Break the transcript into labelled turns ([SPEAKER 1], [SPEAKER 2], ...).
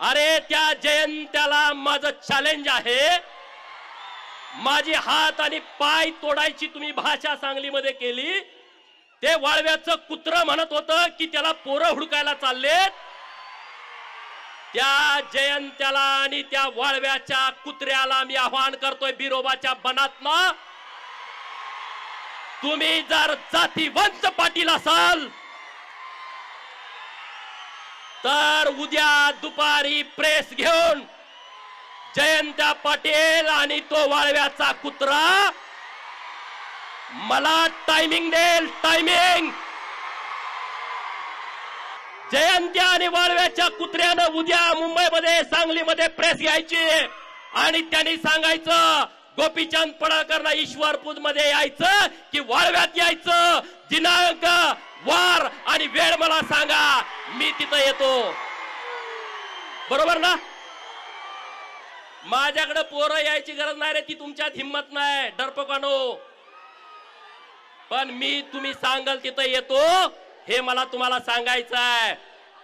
[SPEAKER 1] अरे त्या जयंत्याला माझं चॅलेंज आहे, माझी हात आणि पाय तोडायची तुम्ही भाषा सांगलीमध्ये केली। ते वाळव्याचं कुत्र म्हणत होतं की त्याला पोरं हुडकायला चाललेत। त्या जयंत्याला आणि त्या वाळव्याच्या कुत्र्याला मी आव्हान करतोय बिरोबाच्या बनातनं, तुम्ही जर जातीवंत पाटील असाल तर उद्या दुपारी प्रेस घेऊन जयंत्या पाटील आणि तो वाळव्याचा कुत्रा मला टायमिंग देईल, टायमिंग। जयंत्या आणि वाळव्याच्या कुत्र्यानं उद्या मुंबईमध्ये सांगलीमध्ये प्रेस घ्यायची आणि त्यांनी सांगायचं गोपीचंद पडळकरला ईश्वरपूर मध्ये यायचं की वाळव्यात यायचं, दिनांक वार आणि वेळ मला सांगा, मी तिथं येतो। बरोबर ना? माझ्याकडे पोरं यायची गरज नाही रे, ती तुमच्यात हिम्मत नाही डरपोकानो, पण मी तुम्ही सांगाल तिथं येतो हे मला तुम्हाला सांगायचं आहे।